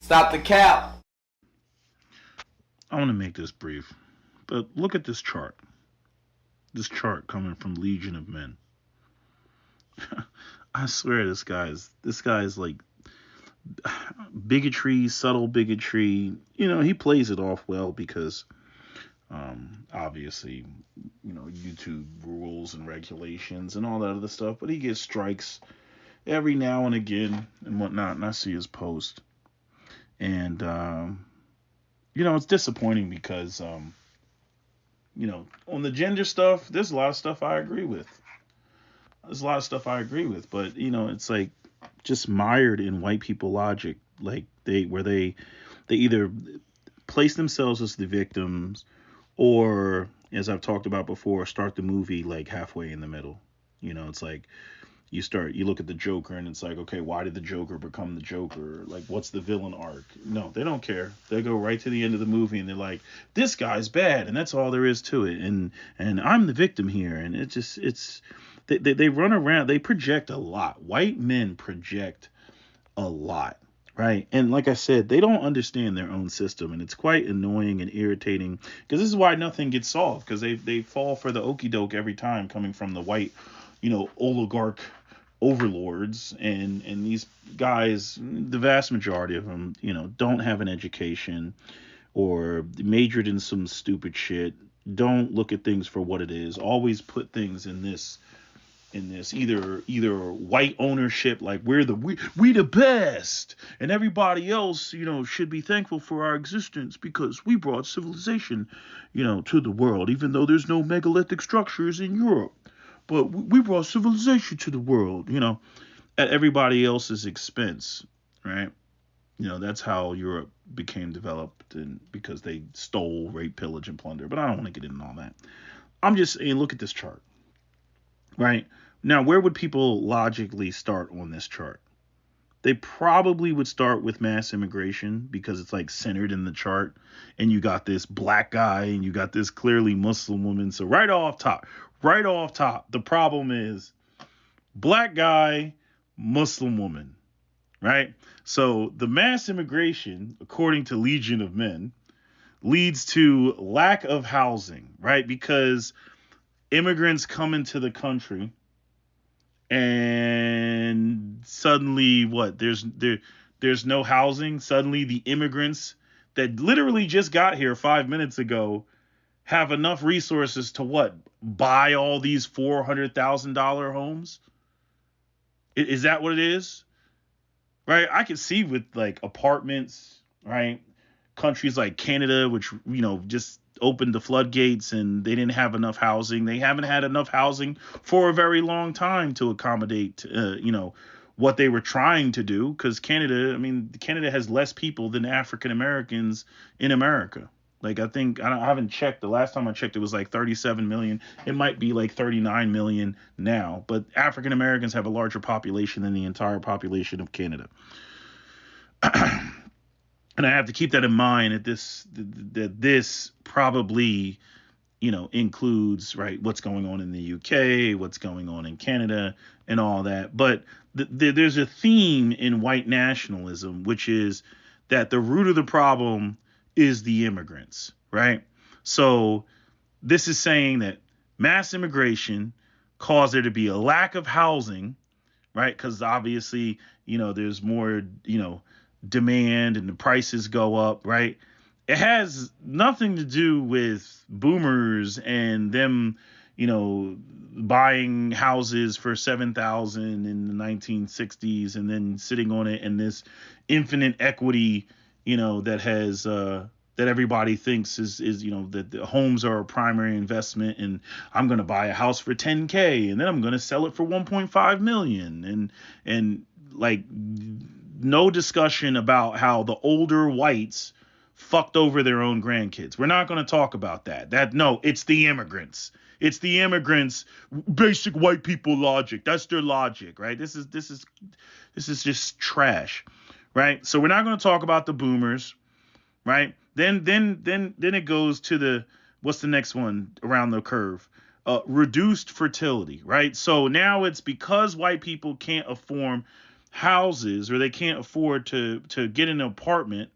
Stop the cap. I want to make this brief, but look at this chart. This chart coming from Legion of Men. I swear this guy's like bigotry, subtle bigotry. He plays it off well because obviously, YouTube rules and regulations and all that other stuff, but he gets strikes every now and again and whatnot, and I see his post. And it's disappointing because on the gender stuff, there's a lot of stuff I agree with. But it's like just mired in white people logic, like they either place themselves as the victims, or as I've talked about before, start the movie like halfway in the middle. It's like you look at the Joker and it's like, okay, why did the Joker become the Joker? Like, what's the villain arc? No, they don't care. They go right to the end of the movie and they're like, this guy's bad, and that's all there is to it. And I'm the victim here, and they run around. They project a lot. White men project a lot. Right. And like I said, they don't understand their own system. And it's quite annoying and irritating because this is why nothing gets solved, because they fall for the okey doke every time, coming from the white, oligarch overlords. And these guys, the vast majority of them, don't have an education or majored in some stupid shit. Don't look at things for what it is. Always put things in this either white ownership, like we the best, and everybody else should be thankful for our existence because we brought civilization to the world, even though there's no megalithic structures in Europe, but we brought civilization to the world, at everybody else's expense, right? That's how Europe became developed, and because they stole, rape, pillage, and plunder. But I don't want to get into all that. I'm just saying, look at this chart. Right? Now, where would people logically start on this chart? They probably would start with mass immigration because it's like centered in the chart. And you got this black guy and you got this clearly Muslim woman. So right off top, the problem is black guy, Muslim woman, right? So the mass immigration, according to Legion of Men, leads to lack of housing, right? Because immigrants come into the country and suddenly there's no housing. Suddenly the immigrants that literally just got here 5 minutes ago have enough resources to buy all these $400,000 homes. Is that what it is? Right? I can see with like apartments, right? Countries like Canada, which just opened the floodgates, and they didn't have enough housing. They haven't had enough housing for a very long time to accommodate, what they were trying to do. Because Canada has less people than African Americans in America. Like, I haven't checked. The last time I checked, it was like 37 million. It might be like 39 million now. But African Americans have a larger population than the entire population of Canada. And I have to keep that in mind that this probably, includes, right, what's going on in the UK, what's going on in Canada, and all that. But there's a theme in white nationalism, which is that the root of the problem is the immigrants, right? So this is saying that mass immigration caused there to be a lack of housing, right? Because obviously, there's more, demand and the prices go up, right? It has nothing to do with boomers and them, buying houses for $7,000 in the 1960s and then sitting on it, and this infinite equity, that has that everybody thinks is that the homes are a primary investment, and I'm going to buy a house for $10K and then I'm going to sell it for $1.5 million, and like no discussion about how the older whites fucked over their own grandkids. We're not going to talk about that. No, it's the immigrants. It's the immigrants. Basic white people logic. That's their logic, right? This is just trash, right? So we're not going to talk about the boomers, right? Then it goes to what's the next one around the curve? Reduced fertility, right? So now it's because white people can't afford houses, or they can't afford to get an apartment,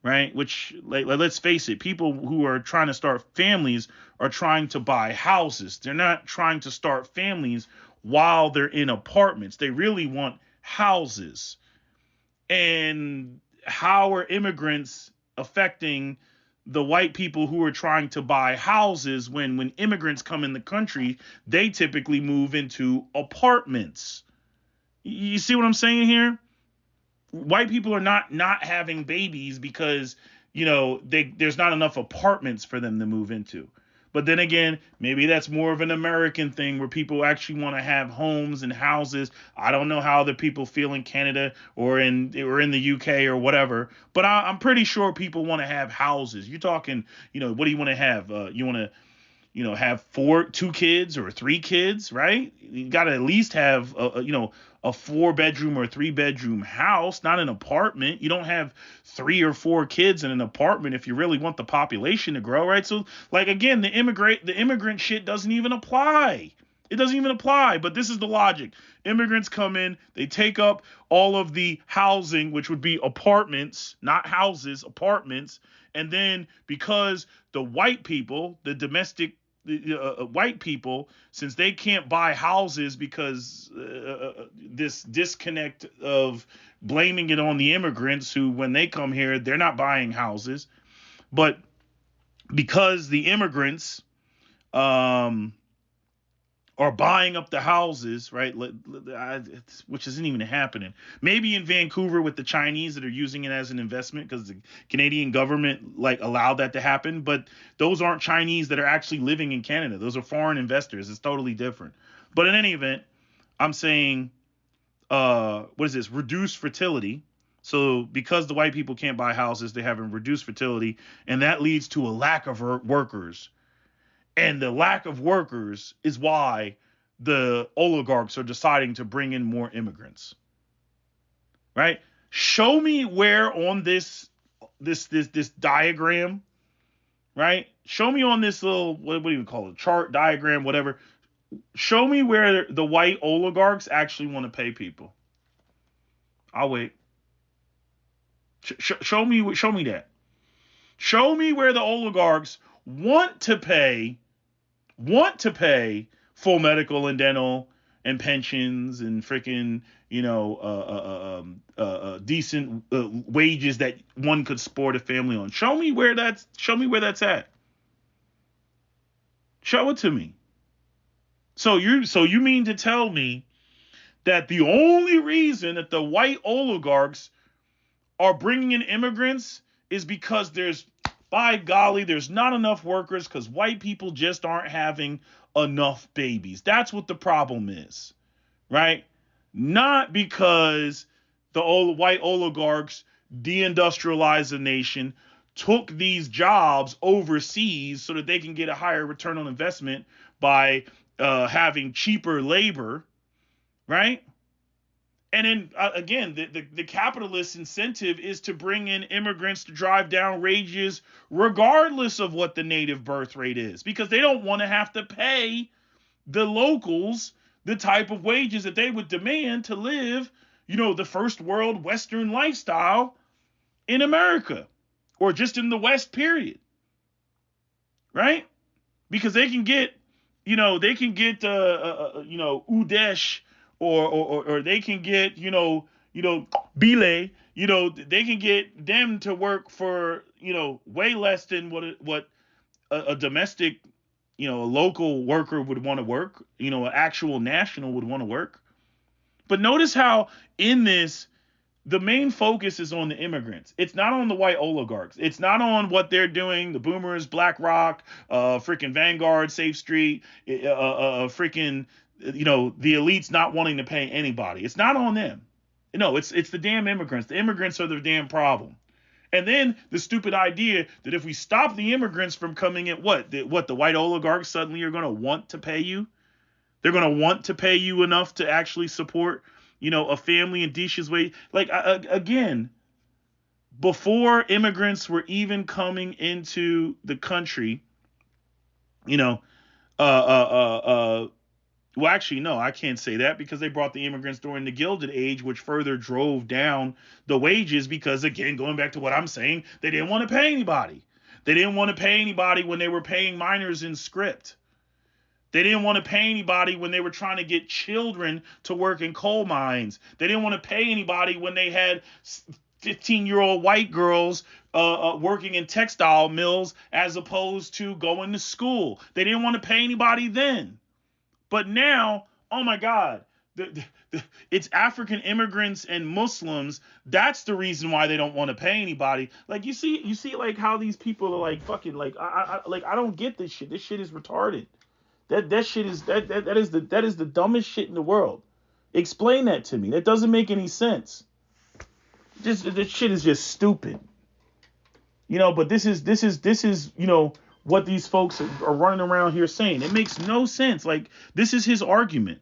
right? Which, like, let's face it, people who are trying to start families are trying to buy houses. They're not trying to start families while they're in apartments. They really want houses. And how are immigrants affecting the white people who are trying to buy houses when immigrants come in the country, they typically move into apartments? You see what I'm saying here? White people are not having babies because there's not enough apartments for them to move into. But then again, maybe that's more of an American thing where people actually want to have homes and houses. I don't know how other people feel in Canada or in the UK or whatever, but I'm pretty sure people want to have houses. You're talking, what do you want to have? You want to have two kids or three kids, right? You got to at least have a 4-bedroom or 3-bedroom house, not an apartment. You don't have 3 or 4 kids in an apartment if you really want the population to grow, right? So, like, again, the immigrant shit doesn't even apply. It doesn't even apply, but this is the logic. Immigrants come in, they take up all of the housing, which would be apartments, not houses, apartments. And then because the white people, the domestic white people, since they can't buy houses because this disconnect of blaming it on the immigrants who, when they come here, they're not buying houses. But because the immigrants are buying up the houses, right? Which isn't even happening. Maybe in Vancouver with the Chinese that are using it as an investment because the Canadian government allowed that to happen. But those aren't Chinese that are actually living in Canada. Those are foreign investors. It's totally different. But in any event, I'm saying, what is this? Reduced fertility. So because the white people can't buy houses, they have a reduced fertility, and that leads to a lack of workers. And the lack of workers is why the oligarchs are deciding to bring in more immigrants. Right? Show me where on this diagram, right? Show me on this little, what do you call it? Chart, diagram, whatever. Show me where the white oligarchs actually want to pay people. I'll wait. Show me that. Show me where the oligarchs want to pay full medical and dental and pensions and freaking decent wages that one could support a family on. Show me where that's at. Show it to me. So you mean to tell me that the only reason that the white oligarchs are bringing in immigrants is because by golly, there's not enough workers because white people just aren't having enough babies. That's what the problem is, right? Not because the white oligarchs deindustrialized the nation, took these jobs overseas so that they can get a higher return on investment by having cheaper labor, right? And then, again, the capitalist incentive is to bring in immigrants to drive down wages regardless of what the native birth rate is, because they don't want to have to pay the locals the type of wages that they would demand to live, the first world Western lifestyle in America or just in the West, period. Right? Because they can get, Udesh, or they can get, Bile, they can get them to work for, way less than what a domestic, a local worker would want to work, an actual national would want to work. But notice how in this, the main focus is on the immigrants. It's not on the white oligarchs. It's not on what they're doing. The Boomers, BlackRock, freaking Vanguard, Safe Street, freaking, the elites not wanting to pay anybody. It's not on them. No, it's the damn immigrants. The immigrants are the damn problem. And then the stupid idea that if we stop the immigrants from coming in, the white oligarchs suddenly are going to want to pay you? They're going to want to pay you enough to actually support, a family in Disha's way. Again, before immigrants were even coming into the country, Well, actually, no, I can't say that because they brought the immigrants during the Gilded Age, which further drove down the wages because, again, going back to what I'm saying, they didn't want to pay anybody. They didn't want to pay anybody when they were paying minors in script. They didn't want to pay anybody when they were trying to get children to work in coal mines. They didn't want to pay anybody when they had 15-year-old white girls working in textile mills as opposed to going to school. They didn't want to pay anybody then. But now, oh my God, it's African immigrants and Muslims. That's the reason why they don't want to pay anybody. Like you see, like how these people are like fucking like I don't get this shit. This shit is retarded. That shit is that is the dumbest shit in the world. Explain that to me. That doesn't make any sense. This shit is just stupid. You know, but this is you know what these folks are running around here saying. It makes no sense. Like, this is his argument.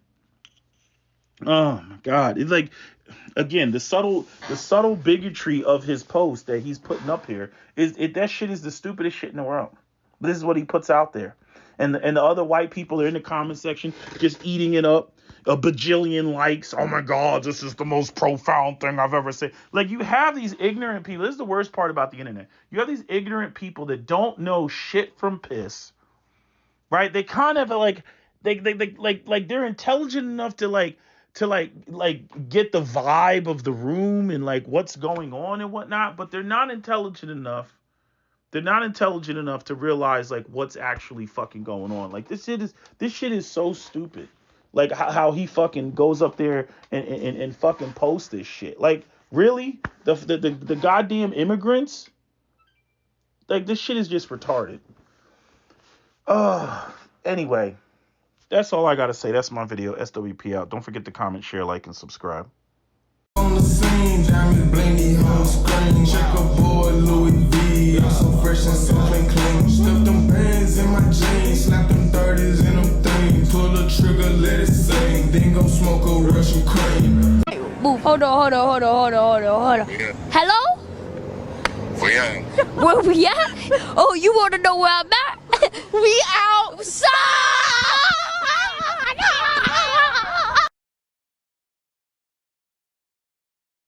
Oh my God. It's like, again, the subtle bigotry of his post that he's putting up here that shit is the stupidest shit in the world. This is what he puts out there. And the other white people are in the comment section just eating it up. A bajillion likes. Oh my God, this is the most profound thing I've ever said. Like, you have these ignorant people. This is the worst part about the internet. You have these ignorant people that don't know shit from piss, right? They kind of like they're intelligent enough to get the vibe of the room and like what's going on and whatnot, but they're not intelligent enough. They're not intelligent enough to realize like what's actually fucking going on. Like, this shit is so stupid. Like how he fucking goes up there and fucking posts this shit. Like, really? The goddamn immigrants? Like, this shit is just retarded. Anyway, that's all I gotta say. That's my video. SWP out. Don't forget to comment, share, like, and subscribe. On the scene, diamond blingy, whole screen. Check a boy, Louis V. I'm so fresh and so clean. Stuff them bands in my jeans, slap them 30s in them things. Pull the trigger, let it sing. Then go smoke a Russian cream. Hold on. Yeah. Hello? Where you at? Where we at? Oh, you want to know where I'm at? We out.